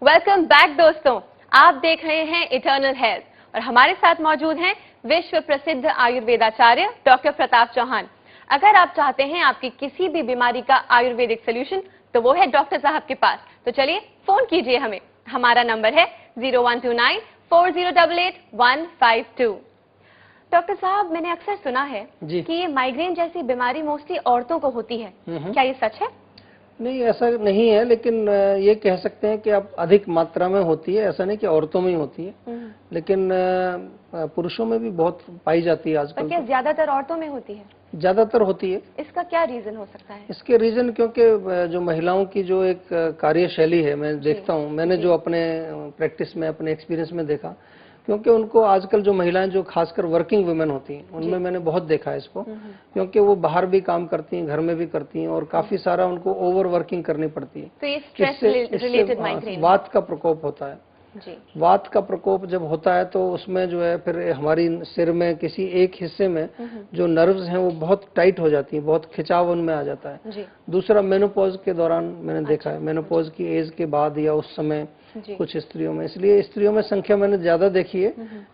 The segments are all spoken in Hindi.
वेलकम बैक दोस्तों, आप देख रहे हैं इटर्नल हेल्थ और हमारे साथ मौजूद हैं विश्व प्रसिद्ध आयुर्वेदाचार्य डॉक्टर प्रताप चौहान। अगर आप चाहते हैं आपकी किसी भी बीमारी का आयुर्वेदिक सोल्यूशन तो वो है डॉक्टर साहब के पास। तो चलिए फोन कीजिए हमें, हमारा नंबर है 012940885152। डॉक्टर साहब, मैंने अक्सर सुना है कि ये माइग्रेन जैसी बीमारी मोस्टली औरतों को होती है, क्या ये सच है? नहीं, ऐसा नहीं है, लेकिन ये कह सकते हैं कि अब अधिक मात्रा में होती है। ऐसा नहीं कि औरतों में ही होती है, लेकिन पुरुषों में भी बहुत पाई जाती है आजकल। पर क्या ज्यादातर औरतों में होती है? ज्यादातर होती है। इसका क्या रीजन हो सकता है? इसके रीजन क्योंकि जो महिलाओं की जो एक कार्यशैली है, मैं देखता हूँ, मैंने जो अपने प्रैक्टिस में, अपने एक्सपीरियंस में देखा, क्योंकि उनको आजकल जो महिलाएं जो खासकर वर्किंग वुमेन होती हैं, उनमें मैंने बहुत देखा है इसको, क्योंकि वो बाहर भी काम करती हैं, घर में भी करती हैं और काफी सारा उनको ओवर वर्किंग करनी पड़ती है। तो ये स्ट्रेस रिलेटेड माइग्रेन, वात का प्रकोप होता है जी। वात का प्रकोप जब होता है तो उसमें जो है फिर हमारी सिर में किसी एक हिस्से में जो नर्व्स हैं वो बहुत टाइट हो जाती हैं, बहुत खिंचाव उनमें आ जाता है जी। दूसरा, मेनोपॉज के दौरान मैंने देखा है, मेनोपॉज की एज के बाद या उस समय कुछ स्त्रियों में, इसलिए स्त्रियों में संख्या मैंने ज्यादा देखी है,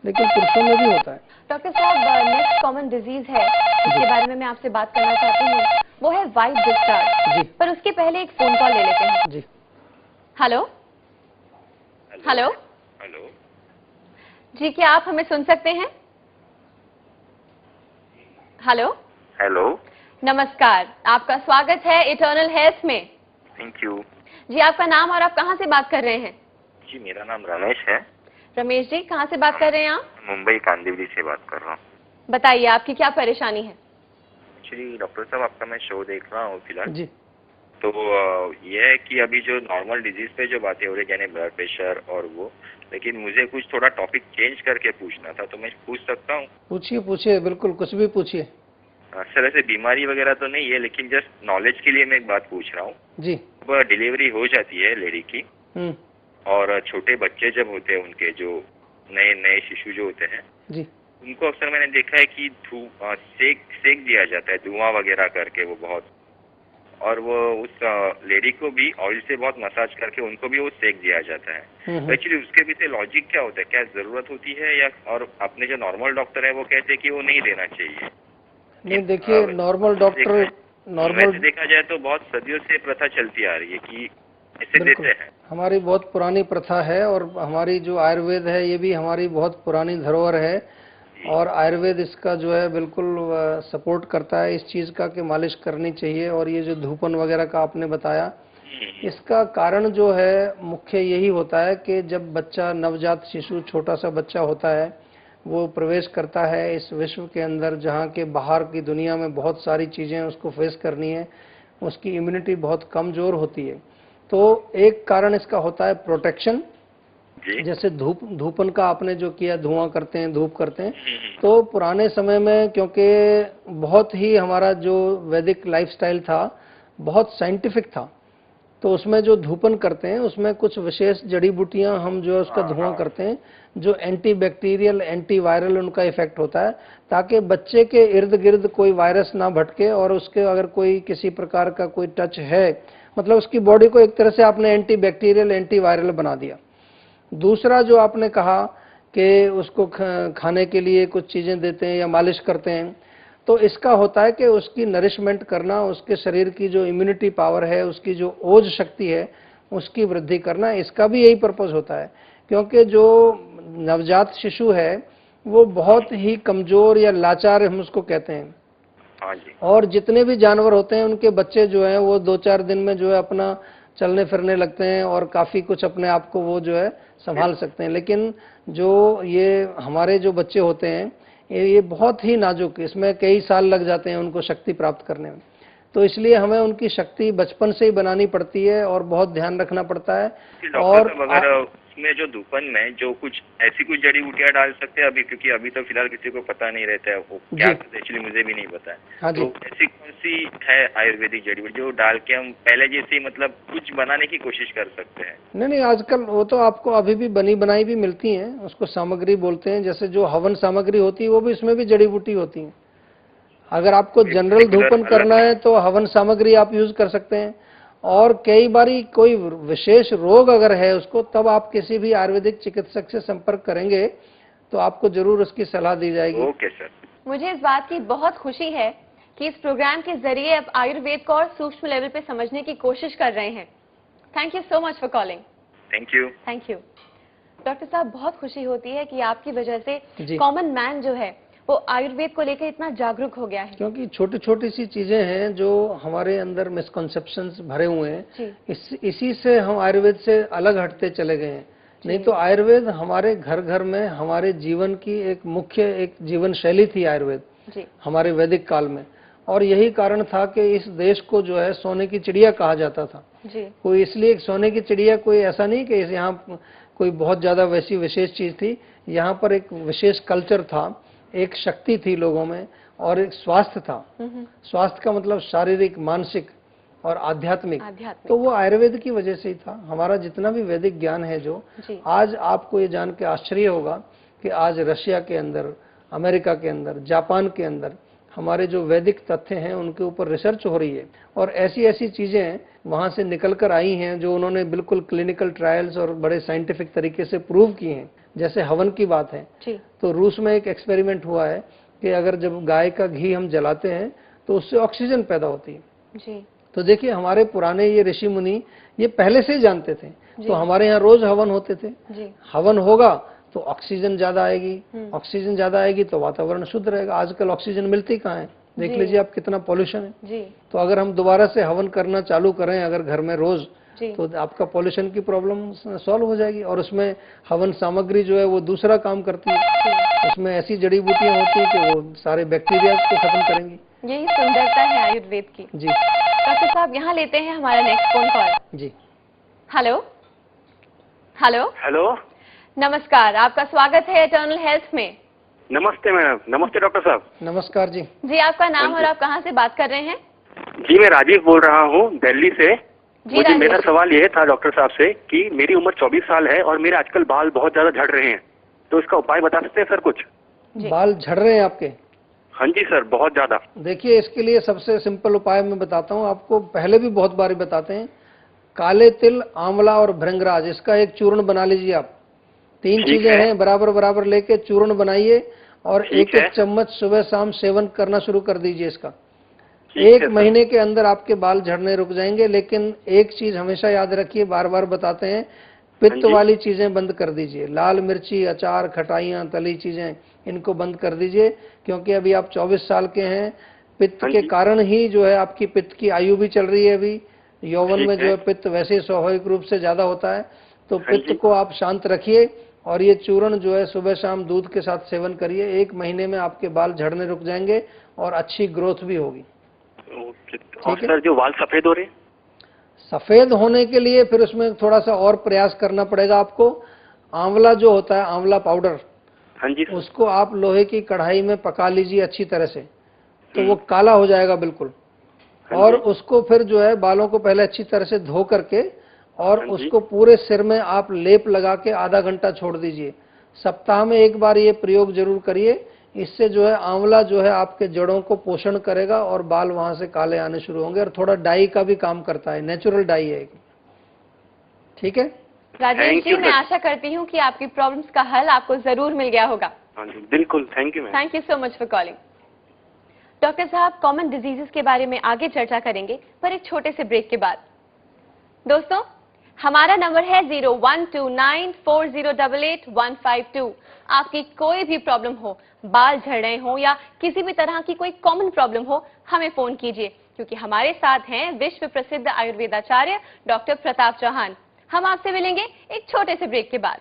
लेकिन पुरुषों में भी होता है। डॉक्टर साहब, नेक्स्ट कॉमन डिजीज है जिसके बारे में मैं आपसे बात करना चाहती हूँ, वो है वाइट डिस्चार्ज। पर उसके पहले एक फोन कॉल ले लेते हैं। जी। हेलो हेलो हेलो जी, क्या आप हमें सुन सकते हैं? हेलो हेलो, नमस्कार, आपका स्वागत है इटर्नल हेल्थ में। थैंक यू जी, आपका नाम और आप कहाँ से बात कर रहे हैं? जी। मेरा नाम रमेश है। रमेश जी, कहाँ से बात कर रहे हैं आप? मुंबई कांदिवली से बात कर रहा हूँ। बताइए आपकी क्या परेशानी है? एक्चुअली डॉक्टर साहब, आपका मैं शो देख रहा हूँ फिलहाल जी। तो ये है कि अभी जो नॉर्मल डिजीज पे जो बातें हो रही है, यानी ब्लड प्रेशर और वो, लेकिन मुझे कुछ थोड़ा टॉपिक चेंज करके पूछना था, तो मैं पूछ सकता हूँ? पूछिए पूछिए, बिल्कुल कुछ भी पूछिए। सर, ऐसे बीमारी वगैरह तो नहीं है, लेकिन जस्ट नॉलेज के लिए मैं एक बात पूछ रहा हूँ। जी। डिलीवरी हो जाती है लेडी की, और छोटे बच्चे जब होते हैं, उनके जो नए नए शिशु जो होते हैं जी, उनको अक्सर मैंने देखा है कि सेक दिया जाता है, धुआं वगैरह करके वो बहुत, और वो उस लेडी को भी ऑयल से बहुत मसाज करके उनको भी वो सेक दिया जाता है। एक्चुअली उसके पीछे लॉजिक क्या होता है? क्या जरूरत होती है, या और अपने जो नॉर्मल डॉक्टर है वो कहते हैं कि वो नहीं देना चाहिए? नहीं, देखिए, नॉर्मल डॉक्टर, नॉर्मल देखा जाए तो बहुत सदियों से प्रथा चलती आ रही है कि ऐसे देते हैं। हमारी बहुत पुरानी प्रथा है, और हमारी जो आयुर्वेद है ये भी हमारी बहुत पुरानी धरोहर है, और आयुर्वेद इसका जो है बिल्कुल सपोर्ट करता है इस चीज का कि मालिश करनी चाहिए। और ये जो धूपन वगैरह का आपने बताया, इसका कारण जो है मुख्य यही होता है कि जब बच्चा, नवजात शिशु, छोटा सा बच्चा होता है, वो प्रवेश करता है इस विश्व के अंदर, जहाँ के बाहर की दुनिया में बहुत सारी चीजें उसको फेस करनी है, उसकी इम्यूनिटी बहुत कमजोर होती है। तो एक कारण इसका होता है प्रोटेक्शन, जैसे धूपन का आपने जो किया, धुआं करते हैं, धूप करते हैं, तो पुराने समय में क्योंकि बहुत ही हमारा जो वैदिक लाइफस्टाइल था बहुत साइंटिफिक था, तो उसमें जो धूपन करते हैं उसमें कुछ विशेष जड़ी बूटियां हम जो उसका धुआं करते हैं, जो एंटी बैक्टीरियल, एंटी वायरल उनका इफेक्ट होता है, ताकि बच्चे के इर्द गिर्द कोई वायरस ना भटके, और उसके अगर कोई किसी प्रकार का कोई टच है, मतलब उसकी बॉडी को एक तरह से आपने एंटी बैक्टीरियल, एंटी वायरल बना दिया। दूसरा जो आपने कहा कि उसको खाने के लिए कुछ चीजें देते हैं या मालिश करते हैं, तो इसका होता है कि उसकी नरिशमेंट करना, उसके शरीर की जो इम्यूनिटी पावर है, उसकी जो ओज शक्ति है, उसकी वृद्धि करना, इसका भी यही पर्पज होता है। क्योंकि जो नवजात शिशु है वो बहुत ही कमजोर या लाचार हम उसको कहते हैं, और जितने भी जानवर होते हैं उनके बच्चे जो हैं वो 2-4 दिन में जो है अपना चलने फिरने लगते हैं और काफी कुछ अपने आप को वो जो है संभाल सकते हैं। लेकिन जो ये हमारे जो बच्चे होते हैं ये बहुत ही नाजुक, इसमें कई साल लग जाते हैं उनको शक्ति प्राप्त करने में, तो इसलिए हमें उनकी शक्ति बचपन से ही बनानी पड़ती है और बहुत ध्यान रखना पड़ता है। और इसमें जो धूपन में जो कुछ ऐसी कुछ जड़ी बूटियां डाल सकते हैं अभी, क्योंकि अभी तो फिलहाल किसी को पता नहीं रहता है वो क्या, एक्चुअली मुझे भी नहीं पता है। हाँ तो ऐसी कौन सी है आयुर्वेदिक जड़ी बूटी जो डाल के हम पहले जैसे मतलब कुछ बनाने की कोशिश कर सकते हैं? नहीं, आजकल वो तो आपको अभी भी बनी बनाई भी मिलती हैं, उसको सामग्री बोलते हैं। जैसे जो हवन सामग्री होती है वो भी उसमें भी जड़ी बूटी होती है। अगर आपको जनरल धूपन करना है तो हवन सामग्री आप यूज कर सकते हैं, और कई बारी कोई विशेष रोग अगर है उसको, तब आप किसी भी आयुर्वेदिक चिकित्सक से संपर्क करेंगे तो आपको जरूर उसकी सलाह दी जाएगी। Okay sir. मुझे इस बात की बहुत खुशी है कि इस प्रोग्राम के जरिए आप आयुर्वेद को और सूक्ष्म लेवल पे समझने की कोशिश कर रहे हैं। Thank you so much for calling. Thank you. Thank you doctor साहब, बहुत खुशी होती है कि आपकी वजह से जी। कॉमन मैन जो है वो आयुर्वेद को लेकर इतना जागरूक हो गया है। क्योंकि छोटी छोटी सी चीजें हैं जो हमारे अंदर मिसकॉन्सेप्शंस भरे हुए हैं, जी। इसी से हम आयुर्वेद से अलग हटते चले गए हैं। नहीं तो आयुर्वेद हमारे घर घर में हमारे जीवन की एक मुख्य एक जीवन शैली थी आयुर्वेद जी। हमारे वैदिक काल में। और यही कारण था कि इस देश को जो है सोने की चिड़िया कहा जाता था। जी। कोई इसलिए सोने की चिड़िया कोई ऐसा नहीं कि यहाँ कोई बहुत ज्यादा वैसी विशेष चीज थी, यहाँ पर एक विशेष कल्चर था, एक शक्ति थी लोगों में, और एक स्वास्थ्य था। स्वास्थ्य का मतलब शारीरिक, मानसिक और आध्यात्मिक। तो वो आयुर्वेद की वजह से ही था। हमारा जितना भी वैदिक ज्ञान है जो आज आपको ये जान के आश्चर्य होगा कि आज रशिया के अंदर, अमेरिका के अंदर, जापान के अंदर हमारे जो वैदिक तथ्य हैं उनके ऊपर रिसर्च हो रही है, और ऐसी ऐसी चीजें वहां से निकल कर आई हैं जो उन्होंने बिल्कुल क्लिनिकल ट्रायल्स और बड़े साइंटिफिक तरीके से प्रूव किए हैं। जैसे हवन की बात है, तो रूस में एक एक्सपेरिमेंट हुआ है कि अगर जब गाय का घी हम जलाते हैं तो उससे ऑक्सीजन पैदा होती है। जी। तो देखिए हमारे पुराने ये ऋषि मुनि ये पहले से ही जानते थे। तो हमारे यहाँ रोज हवन होते थे। हवन होगा तो ऑक्सीजन ज्यादा आएगी, ऑक्सीजन ज्यादा आएगी तो वातावरण शुद्ध रहेगा। आजकल ऑक्सीजन मिलती कहाँ है, देख लीजिए आप कितना पॉल्यूशन है। तो अगर हम दोबारा से हवन करना चालू करें अगर घर में रोज, तो आपका पॉल्यूशन की प्रॉब्लम सॉल्व हो जाएगी। और उसमें हवन सामग्री जो है वो दूसरा काम करती है, उसमें ऐसी जड़ी बूटियां होती है कि वो सारे बैक्टीरिया को खत्म करेंगी। यही सुंदरता है आयुर्वेद की। जी डॉक्टर साहब, यहाँ लेते हैं हमारा नेक्स्ट फोन कॉल। जी। हेलो हेलो हेलो, नमस्कार, आपका स्वागत है इटर्नल हेल्थ में। नमस्ते मैडम। नमस्ते डॉक्टर साहब। नमस्कार जी। जी, आपका नाम और आप कहाँ से बात कर रहे हैं? जी, मैं राजीव बोल रहा हूँ दिल्ली से। मुझे राजीव मेरा जी। सवाल ये था डॉक्टर साहब से कि मेरी उम्र 24 साल है और मेरे आजकल बाल बहुत ज्यादा झड़ रहे हैं, तो इसका उपाय बता सकते हैं सर कुछ? बाल झड़ रहे हैं आपके? हाँ जी सर, बहुत ज्यादा। देखिए इसके लिए सबसे सिंपल उपाय मैं बताता हूँ आपको, पहले भी बहुत बार बताते हैं। काले तिल, आंवला और भृंगराज, इसका एक चूर्ण बना लीजिए आप। 3 चीजें हैं, बराबर बराबर लेके चूर्ण बनाइए और एक एक चम्मच सुबह शाम सेवन करना शुरू कर दीजिए इसका। 1 महीने के अंदर आपके बाल झड़ने रुक जाएंगे। लेकिन एक चीज हमेशा याद रखिए, बार बार बताते हैं, पित्त वाली चीजें बंद कर दीजिए। लाल मिर्ची, अचार, खटाइयाँ, तली चीजें, इनको बंद कर दीजिए। क्योंकि अभी आप 24 साल के हैं, पित्त के कारण ही जो है आपकी पित्त की आयु भी चल रही है। अभी यौवन में जो है पित्त वैसे स्वाभाविक रूप से ज्यादा होता है। तो पित्त को आप शांत रखिए और ये चूर्ण जो है सुबह शाम दूध के साथ सेवन करिए। 1 महीने में आपके बाल झड़ने रुक जाएंगे और अच्छी ग्रोथ भी होगी। और सर जो बाल सफेद हो रहे हैं? सफेद होने के लिए फिर उसमें थोड़ा सा और प्रयास करना पड़ेगा आपको। आंवला जो होता है, आंवला पाउडर, हाँ जी, उसको आप लोहे की कढ़ाई में पका लीजिए अच्छी तरह से, तो वो काला हो जाएगा बिल्कुल। और उसको फिर जो है बालों को पहले अच्छी तरह से धो करके और उसको पूरे सिर में आप लेप लगा के आधा घंटा छोड़ दीजिए। सप्ताह में 1 बार ये प्रयोग जरूर करिए। इससे जो है आंवला जो है आपके जड़ों को पोषण करेगा और बाल वहां से काले आने शुरू होंगे। और थोड़ा डाई का भी काम करता है, नेचुरल डाई है। ठीक है राजेश जी, मैं आशा करती हूँ कि आपकी प्रॉब्लम्स का हल आपको जरूर मिल गया होगा। हाँ जी, बिल्कुल। Thank you ma'am. Thank you so much for calling. Doctor साहब, कॉमन डिजीजेस के बारे में आगे चर्चा करेंगे, पर एक छोटे से ब्रेक के बाद। दोस्तों, हमारा नंबर है 012940885152। आपकी कोई भी प्रॉब्लम हो, बाल झड़ रहे हो या किसी भी तरह की कोई कॉमन प्रॉब्लम हो, हमें फोन कीजिए, क्योंकि हमारे साथ हैं विश्व प्रसिद्ध आयुर्वेदाचार्य डॉक्टर प्रताप चौहान। हम आपसे मिलेंगे एक छोटे से ब्रेक के बाद।